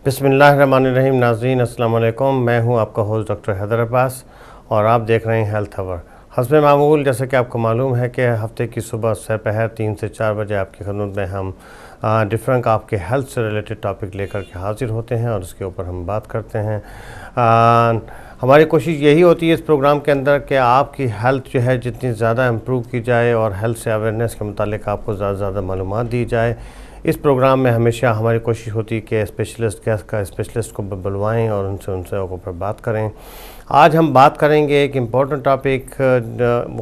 बिस्मिल्लाहिर्रहमानिर्रहीम। नाज़रीन अस्सलाम वालेकुम। मैं हूं आपका होस्ट डॉक्टर हैदर अब्बास और आप देख रहे हैं हेल्थ अवर। हस्ब मामूल जैसे कि आपको मालूम है कि हफ्ते की सुबह दोपहर 3 से 4 बजे आपकी खिदमत में हम डिफरेंट आपके हेल्थ से रिलेटेड टॉपिक लेकर के हाजिर होते हैं और उसके ऊपर हम बात करते हैं। हमारी कोशिश यही होती है इस प्रोग्राम के अंदर कि आपकी हेल्थ जो है जितनी ज़्यादा इम्प्रूव की जाए और हेल्थ से अवेयरनेस के मुतालिक आपको ज़्यादा से ज़्यादा मालूमात दी जाए। इस प्रोग्राम में हमेशा हमारी कोशिश होती है कि स्पेशलिस्ट को बुलवाएं और उनसे ऊपर बात करें। आज हम बात करेंगे एक इम्पॉर्टेंट टॉपिक,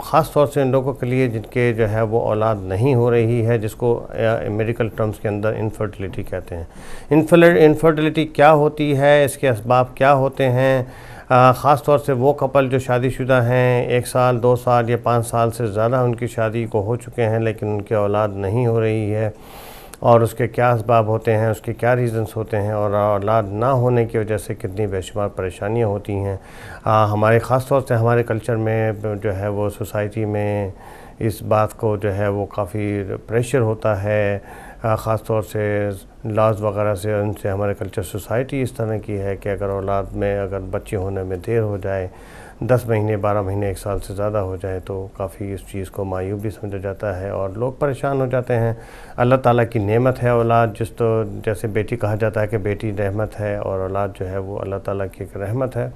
ख़ास तौर से उन लोगों के लिए जिनके जो है वो औलाद नहीं हो रही है, जिसको मेडिकल टर्म्स के अंदर इनफर्टिलिटी कहते हैं। इनफर्टिलिटी क्या होती है, इसके असबाब क्या होते हैं। ख़ास तौर से वो कपल जो शादीशुदा हैं, 1 साल 2 साल या 5 साल से ज़्यादा उनकी शादी को हो चुके हैं लेकिन उनकी औलाद नहीं हो रही है, और उसके क्या असबाब होते हैं, उसके क्या रीज़न्स होते हैं और औलाद ना होने की वजह से कितनी बेशुमार परेशानियां होती हैं। हमारे ख़ास तौर से हमारे कल्चर में जो है वो सोसाइटी में इस बात को जो है वो काफ़ी प्रेशर होता है। ख़ास तौर से लॉज वगैरह से उनसे हमारे कल्चर सोसाइटी इस तरह की है कि अगर औलाद में अगर बच्चे होने में देर हो जाए, 10 महीने 12 महीने 1 साल से ज़्यादा हो जाए तो काफ़ी इस चीज़ को मायूब भी समझा जाता है और लोग परेशान हो जाते हैं। अल्लाह ताला की नेमत है औलाद, जैसे बेटी कहा जाता है कि बेटी रहमत है और औलाद जो है वो अल्लाह ताला की एक रहमत है।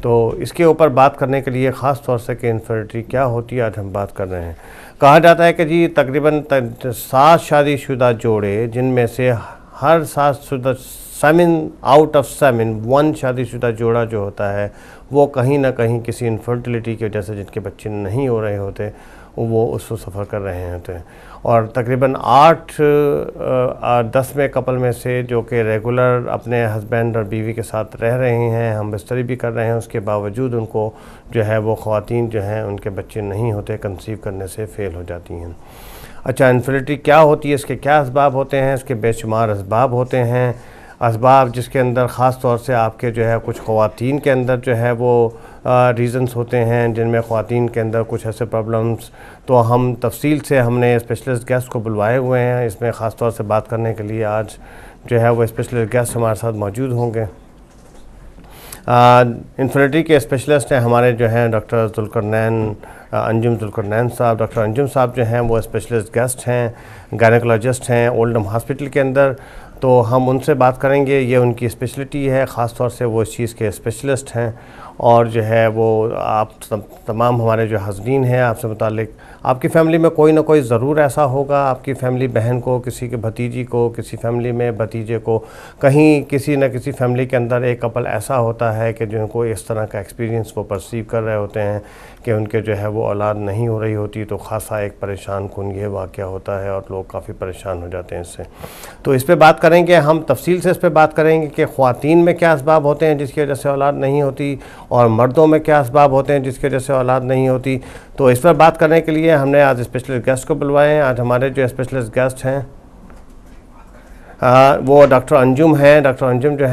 तो इसके ऊपर बात करने के लिए ख़ास तौर से कि इनफर्टिलिटी क्या होती है आज हम बात कर रहे हैं। कहा जाता है कि जी तकरीबन 7 शादीशुदा जोड़े, जिनमें से हर 7 आउट ऑफ 7 1 शादीशुदा जोड़ा जो होता है वो कहीं ना कहीं किसी इनफर्टिलिटी की वजह से जिनके बच्चे नहीं हो रहे होते वो उसको सफ़र कर रहे होते हैं। और तकरीबन 8-10 कपल में से जो कि रेगुलर अपने हस्बैंड और बीवी के साथ रह रहे हैं, हम बिस्तरी भी कर रहे हैं, उसके बावजूद उनको जो है वो ख़वातीन जो हैं उनके बच्चे नहीं होते, कंसीव करने से फ़ेल हो जाती हैं। अच्छा, इनफर्टिलिटी क्या होती है, इसके क्या असबाब होते हैं, इसके बेशुमार असबाब होते हैं। असबाब जिसके अंदर ख़ास तौर से आपके जो है कुछ ख़वातीन के अंदर जो है वो रीज़न्स होते हैं जिनमें ख़वातीन के अंदर कुछ ऐसे प्रॉब्लम्स, तो हम तफसील से हमने स्पेशलिस्ट गेस्ट को बुलवाए हुए हैं इसमें ख़ास तौर से बात करने के लिए। आज जो है वो स्पेशलिस्ट गेस्ट हमारे साथ मौजूद होंगे। इनफर्टिलिटी के स्पेशलिस्ट हैं हमारे जो हैं डॉक्टर अंजुम जुल्करनैन साहब। डॉक्टर अंजुम साहब जो हैं वो स्पेशलिस्ट गेस्ट हैं, गायनेकोलॉजिस्ट हैं ओल्डम हॉस्पिटल के अंदर। तो हम उनसे बात करेंगे, ये उनकी स्पेशलिटी है, ख़ास तौर से वो इस चीज़ के स्पेशलिस्ट हैं। और जो है वो आप तमाम हमारे जो हाज़रीन हैं आपसे मुतालिक, आपकी फ़ैमिली में कोई ना कोई ज़रूर ऐसा होगा, आपकी फ़ैमिली बहन को, किसी के भतीजी को, किसी फ़ैमिली में भतीजे को, कहीं किसी न किसी फ़ैमिली के अंदर एक कपल ऐसा होता है कि जिनको इस तरह का एक्सपीरियंस वो परसीव कर रहे होते हैं कि उनके जो है वो औलाद नहीं हो रही होती। तो ख़ासा एक परेशान कुन ये वाक़या होता है और लोग काफ़ी परेशान हो जाते हैं इससे। तो इस पर बात करेंगे हम, तफसील से इस पर बात करेंगे कि ख़वातीन में क्या असबाब होते हैं जिसकी वजह से औलाद नहीं होती और मर्दों में क्या असबाब होते हैं जिसकी वजह से औलाद नहीं होती। तो इस पर बात करने के लिए हमने आज स्पेशलिस्ट गेस्ट को बुलवाए हैं। आज हमारे जो स्पेशलिस्ट गेस्ट हैं वो डॉक्टर अंजुम हैं। डॉक्टर अंजुम जो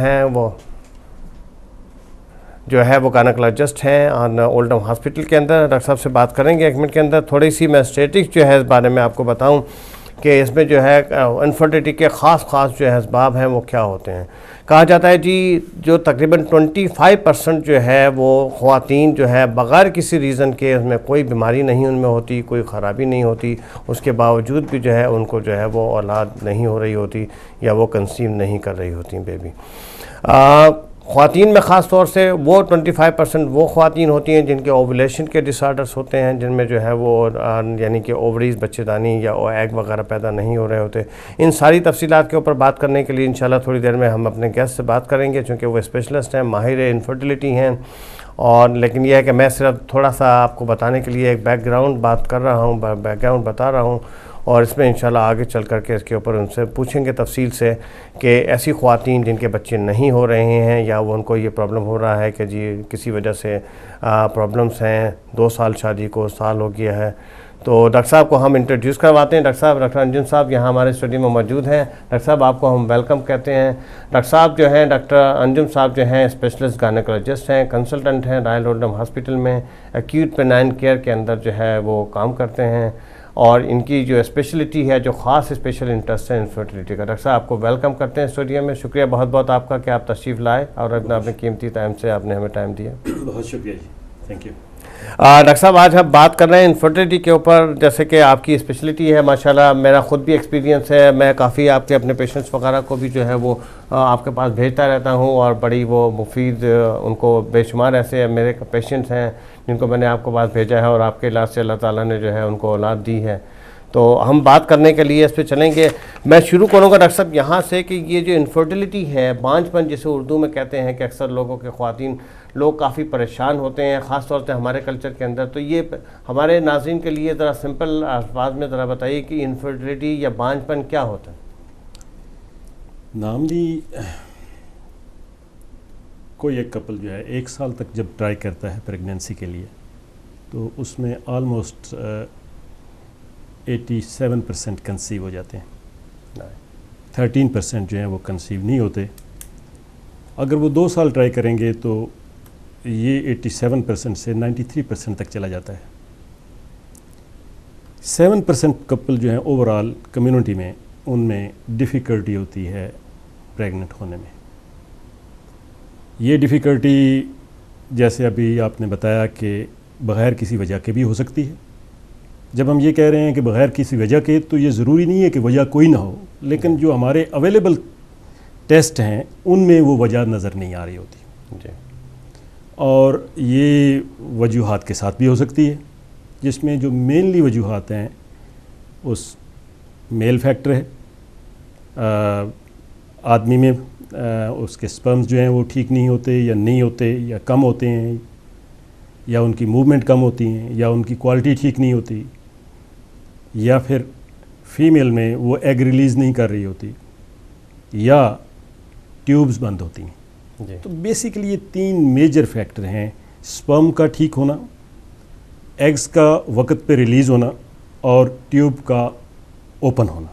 हैं वो गायनेकोलॉजिस्ट हैं और ओल्डम हॉस्पिटल के अंदर। डॉक्टर साहब से बात करेंगे 1 मिनट के अंदर। थोड़ी सी मैं स्टैटिस्टिक्स जो है इस बारे में आपको बताऊं कि इसमें जो है इनफर्टिलिटी के ख़ास जो है असबाब हैं वो क्या होते हैं। कहा जाता है जी जो तकरीबन 25% जो है वो ख़वातीन जो है बग़ैर किसी रीज़न के, उसमें कोई बीमारी नहीं उनमें होती, कोई ख़राबी नहीं होती, उसके बावजूद भी जो है उनको जो है वो औलाद नहीं हो रही होती या वो कंसीव नहीं कर रही होती बेबी। ख़वातीन में ख़ास तौर से वो 25% वो ख़वातीन होती हैं जिनके ओवुलेशन के डिसऑर्डर्स होते हैं, जिनमें जो है वो यानी कि ओवरीज़ बच्चेदानी या एग वगैरह पैदा नहीं हो रहे होते। इन सारी तफसीलात के ऊपर बात करने के लिए इंशाल्लाह थोड़ी देर में हम अपने गेस्ट से बात करेंगे, चूँकि वो स्पेशलिस्ट हैं, माहिर इनफर्टिलिटी हैं। और लेकिन यह है कि मैं सिर्फ थोड़ा सा आपको बताने के लिए एक बैकग्राउंड बता रहा हूँ और इसमें इंशाल्लाह आगे चल कर के इसके ऊपर उनसे पूछेंगे तफसील से कि ऐसी ख़वातीन जिनके बच्चे नहीं हो रहे हैं या वो उनको ये प्रॉब्लम हो रहा है कि जी किसी वजह से प्रॉब्लम्स हैं, 2 साल शादी को, साल हो गया है। तो डॉक्टर साहब को हम इंट्रोड्यूस करवाते हैं। डॉक्टर साहब, डॉक्टर अंजुम साहब यहाँ हमारे स्टूडियो में मौजूद हैं। डॉक्टर साहब आपको हम वेलकम कहते हैं। डॉक्टर साहब जो हैं, डॉक्टर अंजुम साहब जो हैं स्पेशलिस्ट गायनेकोलॉजिस्ट हैं, कंसल्टेंट हैं, रॉयल ओल्डम हॉस्पिटल में एक्यूट पेनाइन केयर के अंदर जो है वो काम करते हैं। और इनकी जो स्पेशलिटी है, जो ख़ास स्पेशल इंटरेस्ट है इनफर्टिलिटी का। डॉक्टर साहब आपको वेलकम करते हैं स्टूडियो में। शुक्रिया बहुत बहुत आपका कि आप तशरीफ़ लाए और अपने कीमती टाइम से आपने हमें टाइम दिया। बहुत शुक्रिया जी, थैंक यू। डॉक्टर साहब आज हम बात कर रहे हैं इनफर्टिलिटी के ऊपर। जैसे कि आपकी स्पेशलिटी है माशाल्लाह, मेरा ख़ुद भी एक्सपीरियंस है, मैं काफ़ी आपके अपने पेशेंट्स वगैरह को भी जो है वो आपके पास भेजता रहता हूँ और बड़ी वो मुफीद उनको बेशुमार ऐसे मेरे पेशेंट्स हैं जिनको मैंने आपके पास भेजा है और आपके इलाज से अल्लाह ताला ने जो है उनको औलाद दी है। तो हम बात करने के लिए इस पर चलेंगे। मैं शुरू करूँगा डॉक्टर साहब यहाँ से कि ये जो इनफर्टिलिटी है, बांझपन जिसे उर्दू में कहते हैं, कि अक्सर लोगों के ख्वातीन लोग काफ़ी परेशान होते हैं ख़ास तौर से हमारे कल्चर के अंदर। तो ये हमारे नाज़रीन के लिए ज़रा सिंपल अल्फाज में ज़रा बताइए कि इनफर्टिलिटी या बांझपन क्या होता है। नामली कोई एक कपल जो है 1 साल तक जब ट्राई करता है प्रेगनेंसी के लिए, तो उसमें ऑलमोस्ट 87% कंसीव हो जाते हैं, 13% जो हैं वो कंसीव नहीं होते। अगर वो 2 साल ट्राई करेंगे तो ये 87% से 93% तक चला जाता है। 7% कपल जो हैं ओवरऑल कम्युनिटी में, उनमें डिफ़िकल्टी होती है प्रेग्नेंट होने में। ये डिफ़िकल्टी जैसे अभी आपने बताया कि बग़ैर किसी वजह के भी हो सकती है। जब हम ये कह रहे हैं कि बग़ैर किसी वजह के, तो ये ज़रूरी नहीं है कि वजह कोई ना हो, लेकिन जो हमारे अवेलेबल टेस्ट हैं उनमें वो वजह नज़र नहीं आ रही होती। और ये वजूहात के साथ भी हो सकती है, जिसमें जो मेनली वजूहात हैं उस मेल फैक्टर है, आदमी में उसके स्पर्म्स जो हैं वो ठीक नहीं होते या नहीं होते या कम होते हैं, या उनकी मूवमेंट कम होती हैं, या उनकी क्वालिटी ठीक नहीं होती, या फिर फीमेल में वो एग रिलीज़ नहीं कर रही होती, या ट्यूब्स बंद होती हैं। तो बेसिकली ये 3 मेजर फैक्टर हैं, स्पर्म का ठीक होना, एग्स का वक्त पे रिलीज़ होना, और ट्यूब का ओपन होना।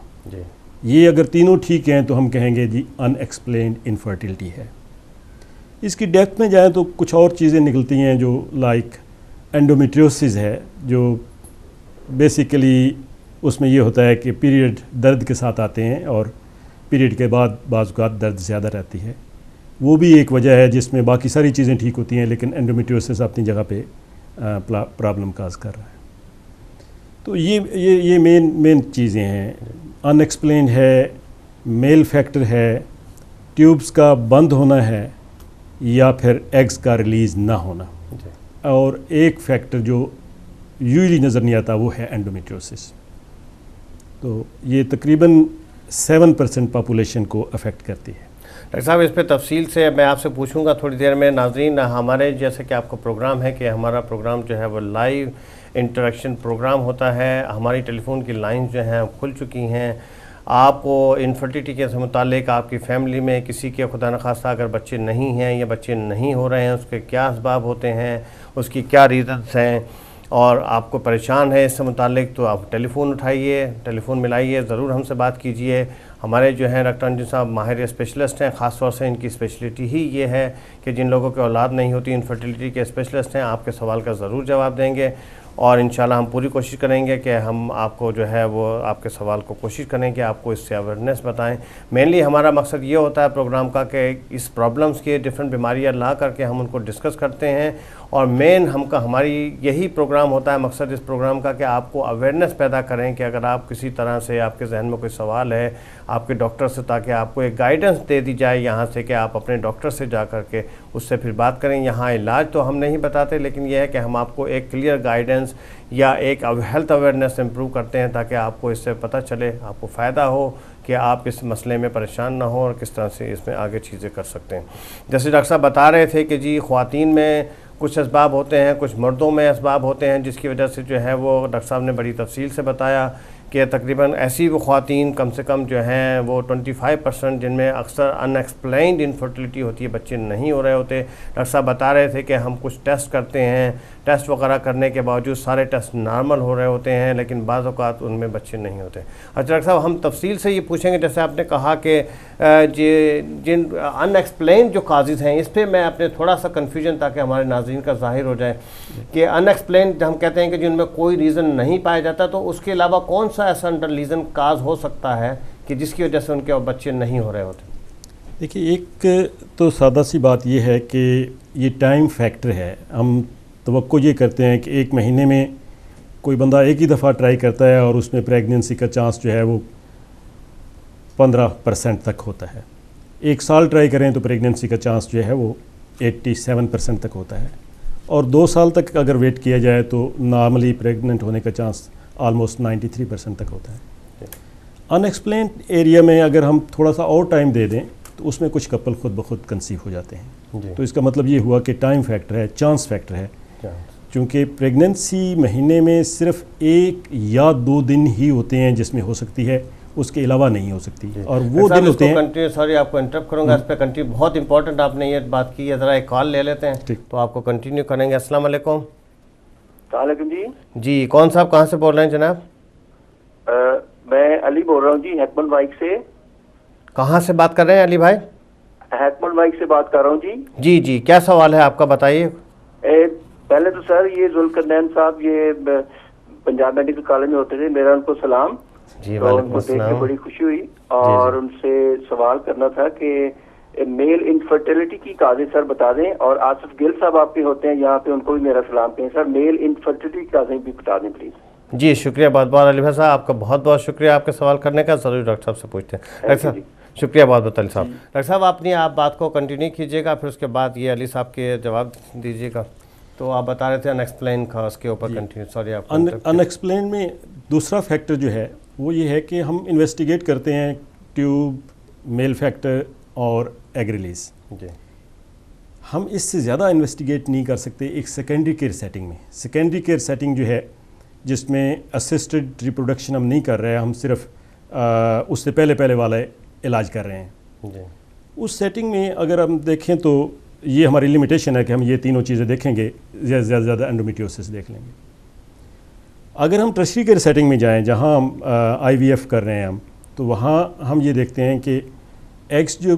ये अगर तीनों ठीक हैं तो हम कहेंगे जी अनएक्सप्लेन्ड इनफर्टिलिटी है। इसकी डेप्थ में जाएँ तो कुछ और चीज़ें निकलती हैं, जो लाइक एंडोमेट्रियोसिस है, जो बेसिकली उसमें ये होता है कि पीरियड दर्द के साथ आते हैं और पीरियड के बाद बाज़ औक़ात दर्द ज़्यादा रहती है। वो भी एक वजह है जिसमें बाकी सारी चीज़ें ठीक होती हैं, लेकिन एंडोमेट्रियोसिस अपनी जगह पे प्रॉब्लम काज कर रहा है। तो ये मेन चीज़ें हैं। अनएक्सप्लेन्ड है, मेल फैक्टर है, ट्यूब्स का बंद होना है, या फिर एग्स का रिलीज़ ना होना, और एक फैक्टर जो यूजुअली नज़र नहीं आता वो है एंडोमेट्रियोसिस। तो ये तकरीबन 7% पॉपुलेशन को अफेक्ट करती है। डॉक्टर साहब इस पे तफसील से मैं आपसे पूछूंगा थोड़ी देर में। नाज़रीन, हमारे जैसे कि आपका प्रोग्राम है कि हमारा प्रोग्राम जो है वो लाइव इंटरेक्शन प्रोग्राम होता है। हमारी टेलीफोन की लाइंस जो हैं खुल चुकी हैं। आपको इनफर्टिलिटी के मुतालिक आपकी फ़ैमिली में किसी के खुदा न खास्ता अगर बच्चे नहीं हैं या बच्चे नहीं हो रहे हैं, उसके क्या असबाब होते हैं, उसकी क्या रीज़न्स हैं, और आपको परेशान है इससे मुतालिक, तो आप टेलीफ़ोन उठाइए, टेलीफ़ोन मिलाइए, ज़रूर हमसे बात कीजिए। हमारे जो हैं डॉक्टर अंजुम साहब माहिर स्पेशलिस्ट हैं, ख़ास तौर से इनकी स्पेशलिटी ही ये है कि जिन लोगों की औलाद नहीं होती, इनफर्टिलिटी के स्पेशलिस्ट हैं, आपके सवाल का ज़रूर जवाब देंगे। और इंशाल्लाह हम पूरी कोशिश करेंगे कि हम आपको जो है वो आपके सवाल को कोशिश करें कि आपको इससे अवेयरनेस बताएं। मेनली हमारा मकसद ये होता है प्रोग्राम का कि इस प्रॉब्लम्स के डिफरेंट बीमारियां ला करके हम उनको डिस्कस करते हैं, और मेन हमारी यही प्रोग्राम होता है, मकसद इस प्रोग्राम का कि आपको अवेयरनेस पैदा करें कि अगर आप किसी तरह से आपके जहन में कोई सवाल है आपके डॉक्टर से, ताकि आपको एक गाइडेंस दे दी जाए यहाँ से कि आप अपने डॉक्टर से जा कर के उससे फिर बात करें। यहाँ इलाज तो हम नहीं बताते, लेकिन यह है कि हम आपको एक क्लियर गाइडेंस या एक हेल्थ अवेयरनेस इम्प्रूव करते हैं, ताकि आपको इससे पता चले, आपको फ़ायदा हो कि आप इस मसले में परेशान ना हो और किस तरह से इसमें आगे चीज़ें कर सकते हैं। जैसे डॉक्टर साहब बता रहे थे कि जी ख़वातीन में कुछ असबाब होते हैं, कुछ मर्दों में असबाब होते हैं, जिसकी वजह से जो है वो डॉक्टर साहब ने बड़ी तफसील से बताया कि तकरीबन ऐसी वो ख़वातीन कम से कम जो हैं वो 25% जिनमें अक्सर अनएक्सप्लेन्ड इनफर्टिलिटी होती है, बच्चे नहीं हो रहे होते। डॉक्टर साहब बता रहे थे कि हम कुछ टेस्ट करते हैं, टेस्ट वगैरह करने के बावजूद सारे टेस्ट नॉर्मल हो रहे होते हैं, लेकिन बाज़ औक़ात उनमें बच्चे नहीं होते। अच्छा डॉक्टर साहब, हम तफसील से ये पूछेंगे, जैसे आपने कहा कि जिन अनएक्सप्लेन्ड जो काजेज़ हैं, इस पर मैं अपने थोड़ा सा कन्फ्यूजन, ताकि हमारे नाज़रीन का ज़ाहिर हो जाए कि अनएक्सप्लेन्ड हम कहते हैं कि जिनमें कोई रीज़न नहीं पाया जाता, तो उसके अलावा कौन सा ऐसा अंडर रीज़न काज हो सकता है कि जिसकी वजह से उनके बच्चे नहीं हो रहे होते? देखिए, एक तो सादा सी बात यह है कि ये टाइम फैक्टर है। हम तवक्को ये करते हैं कि एक महीने में कोई बंदा एक ही दफ़ा ट्राई करता है और उसमें प्रेगनेंसी का चांस जो है वो 15% तक होता है। एक साल ट्राई करें तो प्रेगनेंसी का चांस जो है वो 87% तक होता है, और 2 साल तक अगर वेट किया जाए तो नॉर्मली प्रेग्नेंट होने का चांस ऑलमोस्ट 93% तक होता है। अनएक्सप्लेन्ड एरिया में अगर हम थोड़ा सा और टाइम दे दें तो उसमें कुछ कपल खुद ब खुद कंसीव हो जाते हैं। तो इसका मतलब ये हुआ कि टाइम फैक्टर है, चांस फैक्टर है, क्योंकि प्रेगनेंसी महीने में सिर्फ 1 या 2 दिन ही होते हैं जिसमें हो सकती है, उसके अलावा नहीं हो सकती, और वो दिन होते हैं। सॉरी आपको इंटरप्ट करूंगा, इस पे कंटिन्यू, बहुत इंपॉर्टेंट आपने ये बात की है। ज़रा एक कॉल ले लेते हैं तो आपको कंटिन्यू करेंगे। अस्सलाम वालेकुम। वालेकुम जी, कौन साहब कहाँ से बोल रहे हैं जनाब? मैं अली बोल रहा हूँ जी, हैकमल बाइक से। कहाँ से बात कर रहे हैं अली भाई? हैकमल बाइक से बात कर रहा हूँ जी। जी जी, क्या सवाल है आपका, बताइए। पहले तो सर, ये जुल्करनैन साहब ये पंजाब मेडिकल कॉलेज में होते थे, मेरा उनको सलाम जी। तो उनको देख के बड़ी खुशी हुई, और उनसे सवाल करना था कि मेल इनफर्टिलिटी की काजें सर बता दें, और आसिफ गिल साहब आपके होते हैं यहाँ पे, उनको भी मेरा सलाम कहें सर। मेल इनफर्टिलिटी की काजें भी बता दें प्लीज़। जी शुक्रिया बहुत बहुत अली भाई साहब, आपका बहुत बहुत शुक्रिया आपके सवाल करने का। ज़रूर डॉक्टर साहब से पूछते हैं। डॉक्टर साहब शुक्रिया बहुत बहुत अली साहब। डॉक्टर साहब अपनी आप बात को कंटिन्यू कीजिएगा, फिर उसके बाद ये अली साहब के जवाब दीजिएगा। तो आप बता रहे थे अनएक्सप्लेन का, उसके ऊपर कंटिन्यू। सॉरी आप अनएक्सप्लेन में दूसरा फैक्टर जो है वो ये है कि हम इन्वेस्टिगेट करते हैं ट्यूब, मेल फैक्टर और एग रिलीज। जी, हम इससे ज़्यादा इन्वेस्टिगेट नहीं कर सकते एक सेकेंडरी केयर सेटिंग में। सेकेंडरी केयर सेटिंग जो है जिसमें असिस्टेड रिप्रोडक्शन हम नहीं कर रहे हैं, हम सिर्फ उससे पहले वाला इलाज कर रहे हैं। जी, उस सेटिंग में अगर हम देखें तो ये हमारी लिमिटेशन है कि हम ये तीनों चीज़ें देखेंगे, ज़्यादा से ज़्यादा एंडोमेट्रियोसिस देख लेंगे। अगर हम टर्शरी केयर सेटिंग में जाएं जहां हम IVF कर रहे हैं हम, तो वहां हम ये देखते हैं कि एग्स जो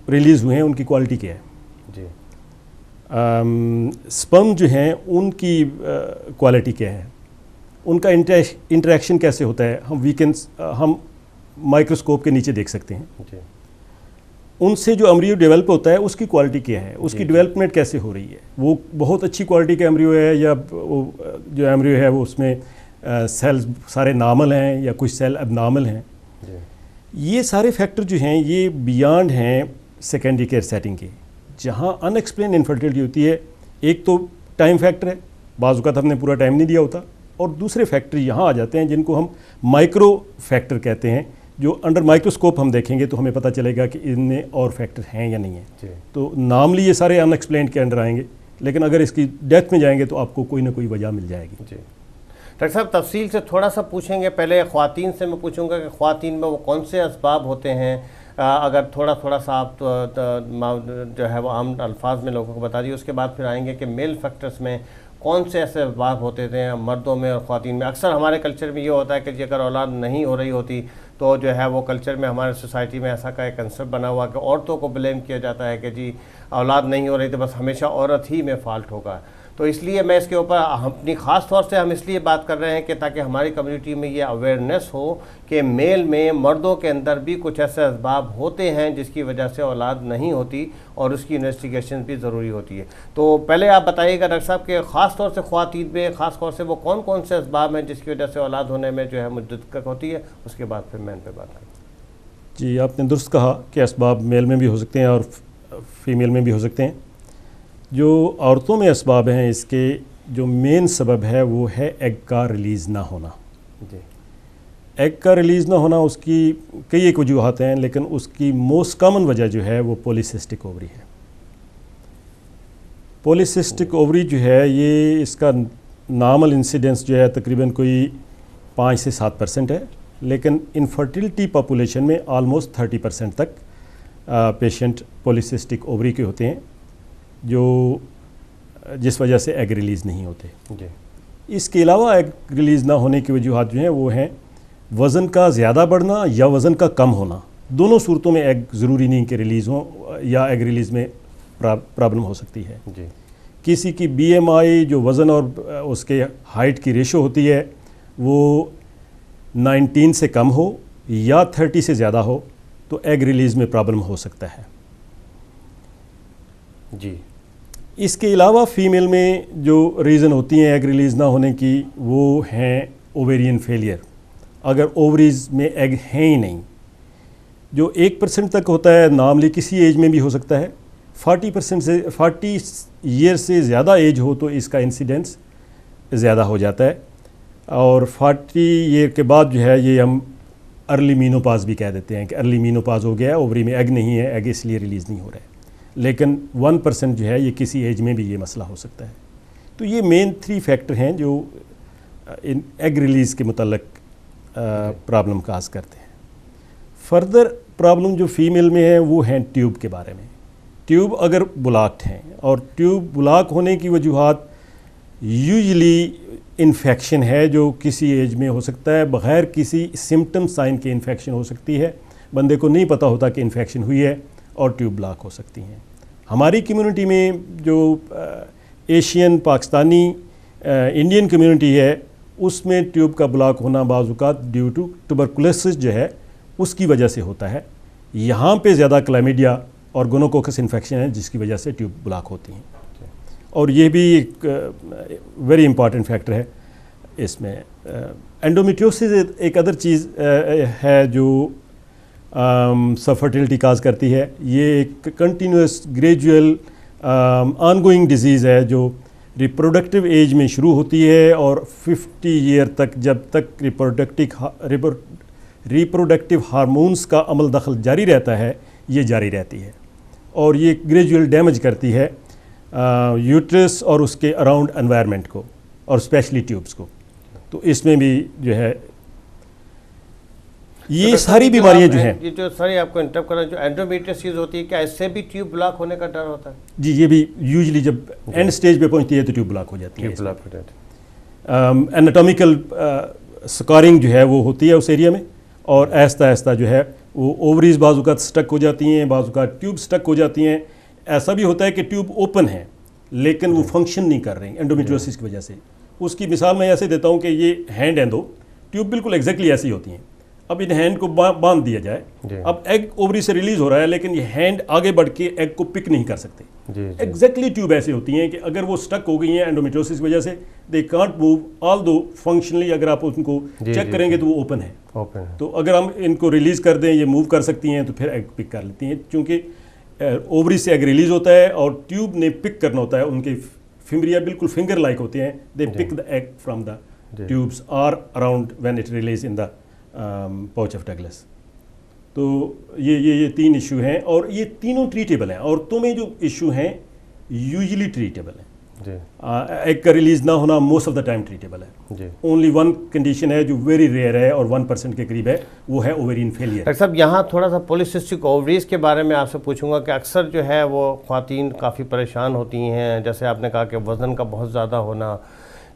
रिलीज़ हुए हैं उनकी क्वालिटी क्या है। जी, स्पर्म जो हैं उनकी क्वालिटी क्या है, उनका इंटरेक्शन कैसे होता है, हम माइक्रोस्कोप के नीचे देख सकते हैं। जी, उनसे जो एम्ब्रियो डेवलप होता है उसकी क्वालिटी क्या है, उसकी डेवलपमेंट कैसे हो रही है, वो बहुत अच्छी क्वालिटी का एम्ब्रियो है या वो जो एम्ब्रियो है वो उसमें सेल्स सारे नॉर्मल हैं या कुछ सेल एबनॉर्मल हैं। ये सारे फैक्टर जो हैं ये बियॉन्ड हैं सेकेंडरी केयर सेटिंग के, जहाँ अनएक्सप्लेन इनफर्टिलिटी होती है। एक तो टाइम फैक्टर है, बाज़ औक़ात हमने पूरा टाइम नहीं दिया होता, और दूसरे फैक्टर यहाँ आ जाते हैं जिनको हम माइक्रो फैक्टर कहते हैं, जो अंडर माइक्रोस्कोप हम देखेंगे तो हमें पता चलेगा कि इनमें और फैक्टर हैं या नहीं है। तो नामली ये सारे अनएक्सप्लेन्ड के अंडर आएंगे, लेकिन अगर इसकी डेप्थ में जाएंगे तो आपको कोई ना कोई वजह मिल जाएगी। जी डॉक्टर साहब, तफसील से थोड़ा सा पूछेंगे। पहले ख़वातीन से मैं पूछूंगा कि ख़वातीन में वो कौन से असबाब होते हैं, अगर थोड़ा सा आप जो है वो आम अल्फाज में लोगों को बता दिए। उसके बाद फिर आएंगे कि मेल फैक्टर्स में कौन से ऐसे असबाब होते थे मर्दों में और ख़वातीन में। अक्सर हमारे कल्चर में ये होता है कि अगर औलाद नहीं हो रही होती तो जो है वो कल्चर में, हमारे सोसाइटी में ऐसा का एक कंसेप्ट बना हुआ कि औरतों को ब्लेम किया जाता है कि जी औलाद नहीं हो रही तो बस हमेशा औरत ही में फ़ॉल्ट होगा। तो इसलिए मैं इसके ऊपर अपनी ख़ास तौर से हम इसलिए बात कर रहे हैं कि ताकि हमारी कम्युनिटी में ये अवेयरनेस हो कि मेल में, मर्दों के अंदर भी कुछ ऐसे असबाब होते हैं जिसकी वजह से औलाद नहीं होती, और उसकी इन्वेस्टिगेशन भी ज़रूरी होती है। तो पहले आप बताइएगा डॉक्टर साहब कि ख़ास तौर से ख़वातीन में ख़ास तौर से वो कौन कौन से असबाब हैं जिसकी वजह से औलाद होने में जो है मुद्दत होती है। उसके बाद फिर मैं इन पर बात करूँ। जी, आपने दुरुस्त कहा कि असबाब मेल में भी हो सकते हैं और फीमेल में भी हो सकते हैं। जो औरतों में असबाब हैं, इसके जो मेन सबब है वो है एग का रिलीज़ ना होना। जी, एग का रिलीज़ ना होना, उसकी कई एक वजूहत हैं, लेकिन उसकी मोस्ट कॉमन वजह जो है वो पॉलीसिस्टिक ओवरी है। पॉलीसिस्टिक ओवरी जो है ये, इसका नॉर्मल इंसिडेंस जो है तकरीबन कोई 5 से 7% है, लेकिन इनफर्टिलिटी पॉपुलेशन में ऑलमोस्ट 30% तक पेशेंट पॉलीसिस्टिक ओवरी के होते हैं, जो जिस वजह से एग रिलीज़ नहीं होते। जी। इसके अलावा एग रिलीज़ ना होने की वजूहत जो हैं वो हैं वज़न का ज़्यादा बढ़ना या वज़न का कम होना। दोनों सूरतों में एग ज़रूरी नहीं कि रिलीज़ हो या एग रिलीज़ में प्रॉब्लम हो सकती है। जी। किसी की BMI जो वज़न और उसके हाइट की रेशो होती है वो 19 से कम हो या 30 से ज़्यादा हो तो एग रिलीज़ में प्रॉब्लम हो सकता है। जी। इसके अलावा फ़ीमेल में जो रीज़न होती हैं एग रिलीज़ ना होने की वो हैं ओवेरियन फेलियर। अगर ओवरीज में एग हैं ही नहीं, जो 1% तक होता है नॉर्मली किसी एज में भी हो सकता है, 40% से 40 ईयर से ज़्यादा एज हो तो इसका इंसिडेंस ज़्यादा हो जाता है, और 40 ईयर के बाद जो है ये हम अर्ली मीनोपाज भी कह देते हैं कि अर्ली मीनोपाज हो गया, ओवरी में एग नहीं है, एग इसलिए रिलीज़ नहीं हो रहा है। लेकिन 1% जो है ये किसी एज में भी ये मसला हो सकता है। तो ये मेन 3 फैक्टर हैं जो इन एग रिलीज़ के मुतल्लिक प्रॉब्लम काज करते हैं। फर्दर प्रॉब्लम जो फीमेल में है वो हैं ट्यूब के बारे में। ट्यूब अगर ब्लॉक्ड हैं, और ट्यूब ब्लॉक होने की वजूहत यूजली इन्फेक्शन है जो किसी एज में हो सकता है, बग़ैर किसी सिम्टम साइन के इन्फेक्शन हो सकती है, बंदे को नहीं पता होता कि इन्फेक्शन हुई है और ट्यूब ब्लॉक हो सकती हैं। हमारी कम्युनिटी में जो एशियन, पाकिस्तानी, इंडियन कम्युनिटी है उसमें ट्यूब का ब्लॉक होना बाज़-औक़ात ड्यू टू ट्यूबरकुलोसिस जो है उसकी वजह से होता है। यहाँ पे ज़्यादा क्लैमिडिया और गोनोकोकस इन्फेक्शन है जिसकी वजह से ट्यूब ब्लॉक होती हैं, और ये भी एक वेरी इंपॉर्टेंट फैक्टर है इसमें। एंडोमेट्रियोसिस एक अदर चीज़ है जो फर्टिलिटी काज करती है। ये एक कंटिन्यूस ग्रेजुअल ऑनगोइंग डिजीज़ है जो रिप्रोडक्टिव एज में शुरू होती है और 50 ईयर तक, जब तक रिप्रोडक्टिव हार्मोन्स का अमल दखल जारी रहता है, ये जारी रहती है, और ये ग्रेजुअल डैमेज करती है यूट्रस और उसके अराउंड एनवायरनमेंट को, और स्पेशली ट्यूब्स को। तो इसमें भी जो है ये सारी बीमारियां जो हैं, ये जो सॉरी आपको इंटरप्ट कर रहा हूं, जो एंडोमेट्रियोसिस होती है, क्या इससे भी ट्यूब ब्लॉक होने का डर होता है? जी, ये भी यूजुअली जब एंड स्टेज पे पहुंचती है तो ट्यूब ब्लॉक हो जाती है। ट्यूब ब्लॉक हो जाती है। एनाटॉमिकल स्कारिंग जो है वो होती है उस एरिया में, और आहिस्ता आहिस्ता जो है वो ओवरीज बाज़-औक़ात स्टक हो जाती हैं, बाज़-औक़ात ट्यूब स्टक हो जाती हैं। ऐसा भी होता है कि ट्यूब ओपन है लेकिन वो फंक्शन नहीं कर रही एंडोमेट्रियोसिस की वजह से। उसकी मिसाल मैं ऐसे देता हूँ कि ये हैंड हैं दो, ट्यूब बिल्कुल एग्जैक्टली ऐसी होती हैं। अब इन हैंड को बांध दिया जाए, अब एग ओवरी से रिलीज हो रहा है लेकिन ये हैंड आगे बढ़ के एग को पिक नहीं कर सकते। एग्जैक्टली ट्यूब ऐसी होती हैं कि अगर वो स्टक हो गई हैं एंडोमेट्रियोसिस की वजह से, दे कांट मूव ऑल दो फंक्शनली अगर आप उनको चेक करेंगे तो वो ओपन है। तो अगर हम इनको रिलीज कर दें, ये मूव कर सकती हैं तो फिर एग पिक कर लेती हैं, क्योंकि ओवरी से एग रिलीज होता है और ट्यूब ने पिक करना होता है। उनके फिमरिया बिल्कुल फिंगर लाइक होते हैं, they pick the egg from the tubes are around when it release in the pouch of Douglas. तो ये 3 इशू हैं, और ये तीनों ट्रीटेबल हैं। औरतों में जो इशू हैं यूजुअली ट्रीटेबल हैं। एग का रिलीज ना होना most of the time treatable है। ओनली 1 कंडीशन है जो वेरी रेयर है और 1% के करीब है, वो है ओवेरियन फेलियर। डॉक्टर साहब, यहाँ थोड़ा सा पॉलीसिस्टिक ओवरीज के बारे में आपसे पूछूंगा कि अक्सर जो है वो ख्वातीन काफ़ी परेशान होती हैं, जैसे आपने कहा कि वज़न का बहुत ज़्यादा होना,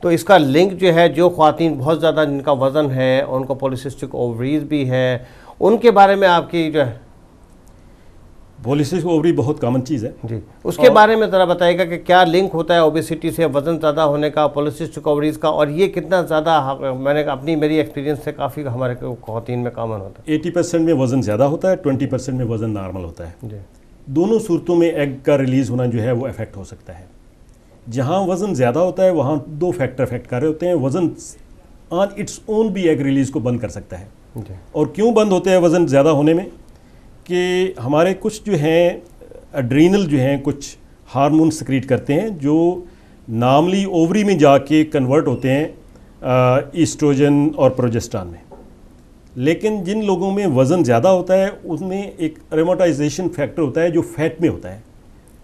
तो इसका लिंक जो है जो ख्वातीन बहुत ज़्यादा जिनका वज़न है उनको पॉलीसिस्टिक ओवरीज भी है, उनके बारे में आपकी जो है पॉलीसिस्टिक ओवरी बहुत कॉमन चीज़ है जी, उसके बारे में ज़रा बताइएगा कि क्या लिंक होता है ओबेसिटी से, वज़न ज़्यादा होने का, पॉलीसिस्टिक ओवरीज का, और ये कितना ज़्यादा, मैंने मेरी एक्सपीरियंस से काफ़ी हमारे ख्वातीन में कॉमन होता है। 80% में वज़न ज़्यादा होता है, 20% में वज़न नॉर्मल होता है जी। दोनों सूरतों में एग का रिलीज़ होना जो है वो अफेक्ट हो सकता है। जहाँ वज़न ज़्यादा होता है वहाँ 2 फैक्टर अफेक्ट कर रहे होते हैं। वज़न ऑन इट्स ओन भी एग रिलीज़ को बंद कर सकता है जी। और क्यों बंद होते हैं वज़न ज़्यादा होने में, कि हमारे कुछ जो हैं एड्रीनल जो हैं कुछ हार्मोन सिक्रीट करते हैं जो नॉर्मली ओवरी में जाके कन्वर्ट होते हैं ईस्ट्रोजन और प्रोजेस्टेरॉन में। लेकिन जिन लोगों में वज़न ज़्यादा होता है उसमें एक एरोमेटाइजेशन फैक्टर होता है जो फैट में होता है।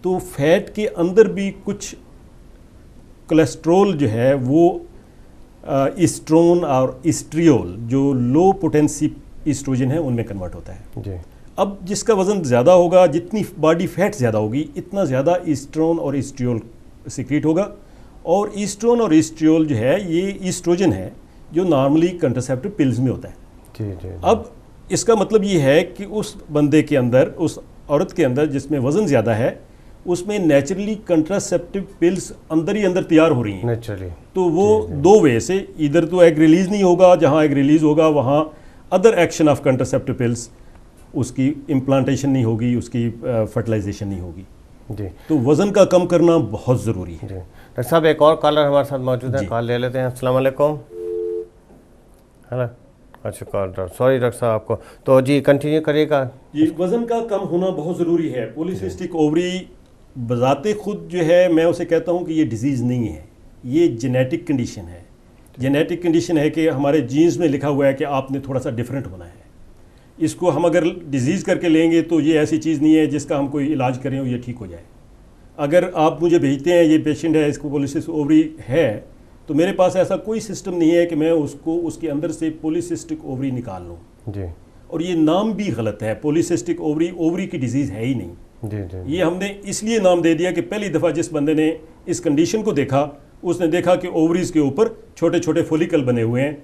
तो फैट के अंदर भी कुछ कोलेस्ट्रॉल जो है वो ईस्ट्रोन और ईस्ट्रियोल जो लो पोटेंसी ईस्ट्रोजन है उनमें कन्वर्ट होता है। जी अब जिसका वज़न ज़्यादा होगा, जितनी बॉडी फैट ज़्यादा होगी, इतना ज़्यादा ईस्ट्रोन और ईस्ट्रियोल सिक्रीट होगा। और ईस्ट्रोन और ईस्ट्रियोल जो है ये ईस्ट्रोजन है जो नॉर्मली कंट्रासेप्टिव पिल्स में होता है। जी जी। अब इसका मतलब ये है कि उस बंदे के अंदर, उस औरत के अंदर जिसमें वज़न ज़्यादा है, उसमें नेचुरली कंट्रासेप्टिव पिल्स अंदर ही अंदर तैयार हो रही हैं नेचुरली। तो वो दो वे से, इधर तो एग रिलीज़ नहीं होगा, जहाँ एग रिलीज़ होगा वहाँ other action of contraceptive pills, उसकी इम्प्लांटेशन नहीं होगी, उसकी फर्टिलाइजेशन नहीं होगी। जी तो वज़न का कम करना बहुत ज़रूरी है। जी। डॉक्टर साहब एक और कॉलर हमारे साथ मौजूद है, जी। कॉल ले लेते हैं। अस्सलाम वालेकुम। हेलो। अच्छा कॉल, सॉरी डॉक्टर साहब आपको, तो जी कंटिन्यू करिएगा। ये वज़न का कम होना बहुत ज़रूरी है। पॉलीसिस्टिक ओवरी बजाते खुद जो है, मैं उसे कहता हूँ कि ये डिजीज़ नहीं है, ये जेनेटिक कंडीशन है। जेनेटिक कंडीशन है कि हमारे जीन्स में लिखा हुआ है कि आपने थोड़ा सा डिफरेंट होना है। इसको हम अगर डिजीज़ करके लेंगे तो ये ऐसी चीज़ नहीं है जिसका हम कोई इलाज करें और ये ठीक हो जाए। अगर आप मुझे भेजते हैं ये पेशेंट है, इसको पॉलीसिस्टिक ओवरी है, तो मेरे पास ऐसा कोई सिस्टम नहीं है कि मैं उसको उसके अंदर से पॉलीसिस्टिक ओवरी निकाल लूँ। जी और ये नाम भी गलत है, पॉलीसिस्टिक ओवरी ओवरी की डिजीज़ है ही नहीं। जी जी। ये हमने इसलिए नाम दे दिया कि पहली दफ़ा जिस बंदे ने इस कंडीशन को देखा, उसने देखा कि ओवरीज़ के ऊपर छोटे छोटे फोलिकल बने हुए हैं।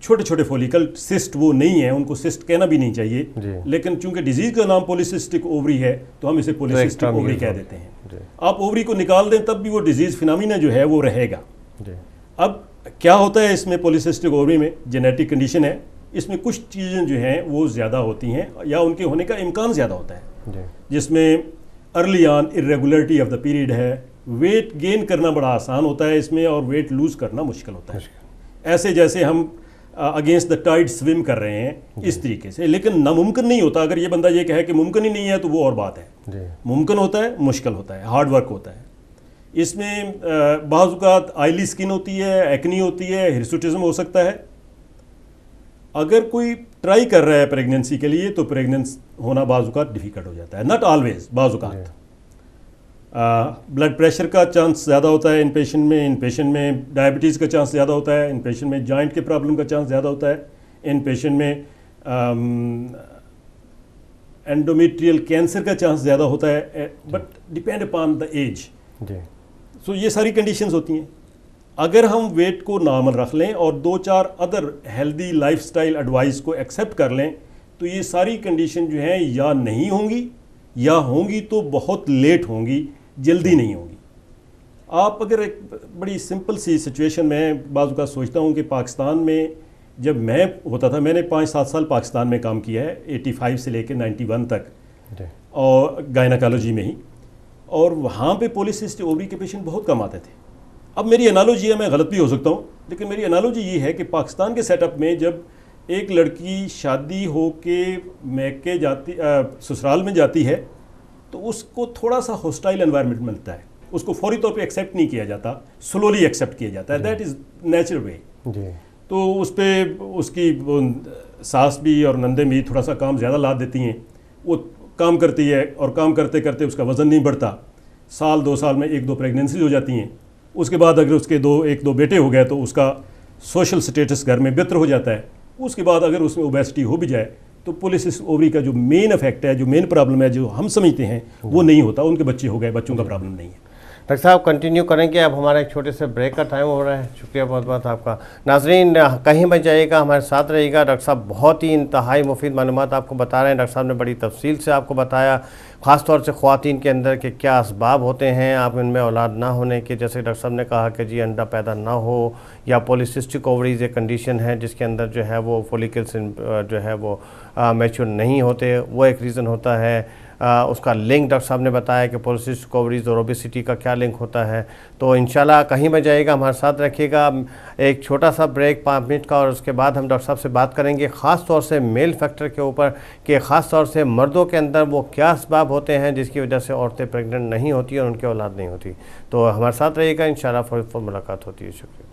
छोटे छोटे फोलिकल, सिस्ट वो नहीं है, उनको सिस्ट कहना भी नहीं चाहिए, लेकिन चूंकि डिजीज़ का नाम पॉलीसिस्टिक ओवरी है तो हम इसे पॉलीसिस्टिक ओवरी कह देते हैं। आप ओवरी को निकाल दें तब भी वो डिजीज़ फिनोमिना जो है वो रहेगा। अब क्या होता है इसमें पॉलीसिस्टिक ओवरी में, जेनेटिक कंडीशन है, इसमें कुछ चीज़ें जो हैं वो ज़्यादा होती हैं या उनके होने का इम्कान ज़्यादा होता है, जिसमें early on irregularity of the period है, वेट गेन करना बड़ा आसान होता है इसमें और वेट लूज़ करना मुश्किल होता है। ऐसे जैसे हम अगेंस्ट द टाइड स्विम कर रहे हैं इस तरीके से। लेकिन नामुमकिन नहीं होता। अगर ये बंदा ये कहे कि मुमकिन ही नहीं है तो वो और बात है। मुमकिन होता है, मुश्किल होता है, हार्ड वर्क होता है। इसमें बाज़ औक़ात ऑयली स्किन होती है, एक्नी होती है, हिर्सुटिज्म हो सकता है। अगर कोई ट्राई कर रहा है प्रेगनेंसी के लिए तो प्रेगनेंस होना बाज़ औक़ात डिफ़िकल्ट हो जाता है, नॉट ऑलवेज, बाज़ औक़ात। ब्लड प्रेशर का चांस ज़्यादा होता है इन पेशेंट में डायबिटीज़ का चांस ज़्यादा होता है, इन पेशेंट में जॉइंट के प्रॉब्लम का चांस ज़्यादा होता है, इन पेशेंट में एंडोमेट्रियल कैंसर का चांस ज़्यादा होता है, but depend upon the age. So ये सारी कंडीशंस होती हैं। अगर हम वेट को नॉर्मल रख लें और 2-4 अदर हेल्दी लाइफस्टाइल एडवाइस को एक्सेप्ट कर लें तो ये सारी कंडीशन जो हैं या नहीं होंगी या होंगी तो बहुत लेट होंगी, जल्दी नहीं होगी। आप अगर एक बड़ी सिंपल सी सिचुएशन में बाज़ का सोचता हूँ कि पाकिस्तान में जब मैं होता था, मैंने 5-7 साल पाकिस्तान में काम किया है, 85 से लेकर 91 तक, और गायनाकोलॉजी में ही, और वहाँ पे पॉलीसिस्टिक ओवरी के पेशेंट बहुत कम आते थे। अब मेरी एनालॉजी है, मैं गलत भी हो सकता हूँ, लेकिन मेरी एनालॉजी ये है कि पाकिस्तान के सेटअप में जब एक लड़की शादी हो के मैके जाती, ससुराल में जाती है, तो उसको थोड़ा सा हॉस्टाइल एनवायरनमेंट मिलता है, उसको फौरी तौर पे एक्सेप्ट नहीं किया जाता, स्लोली एक्सेप्ट किया जाता है, दैट इज़ नेचुरल वे। तो उस पर उसकी सास भी और नंदे भी थोड़ा सा काम ज़्यादा ला देती हैं, वो काम करती है और काम करते करते उसका वज़न नहीं बढ़ता, साल 2 साल में 1-2 प्रेगनेंसीज हो जाती हैं। उसके बाद अगर उसके 1-2 बेटे हो गए तो उसका सोशल स्टेटस घर में बेहतर हो जाता है। उसके बाद अगर उसमें ओबेसिटी हो भी जाए तो पॉलीसिस्टिक ओवरी का जो मेन इफेक्ट है, जो मेन प्रॉब्लम है, जो हम समझते हैं वो नहीं होता। उनके बच्चे हो गए, बच्चों का प्रॉब्लम नहीं है। डॉक्टर साहब कंटिन्यू करेंगे, अब हमारा एक छोटे से ब्रेक का टाइम हो रहा है। शुक्रिया बहुत बहुत आपका। नाजरीन कहीं मत जाइएगा, हमारे साथ रहिएगा। डॉक्टर साहब बहुत ही इंतहाई मुफीद मालूमात आपको बता रहे हैं। डॉक्टर साहब ने बड़ी तफसील से आपको बताया, ख़ास तौर से ख़वातीन के अंदर के क्या असबाब होते हैं आप इनमें औलाद ना होने के। जैसे डॉक्टर साहब ने कहा कि जी अंडा पैदा ना हो, या पॉलीसिस्टिक ओवरीज एक कंडीशन है जिसके अंदर जो है वो फॉलिकल्स जो है वो मैच्योर नहीं होते, वो एक रीज़न होता है। उसका लिंक डॉक्टर साहब ने बताया कि पॉलीसिस्टिक ओवरीज और ओबेसिटी का क्या लिंक होता है। तो इंशाल्लाह कहीं में जाइएगा, हमारे साथ रखिएगा। एक छोटा सा ब्रेक 5 मिनट का, और उसके बाद हम डॉक्टर साहब से बात करेंगे ख़ास तौर से मेल फैक्टर के ऊपर कि ख़ास तौर से मर्दों के अंदर वो क्या असबाब होते हैं जिसकी वजह से औरतें प्रेग्नेंट नहीं होती और उनकी औलाद नहीं होती। तो हमारे साथ रहिएगा, इंशाल्लाह फौरन मुलाकात होती है। शुक्रिया।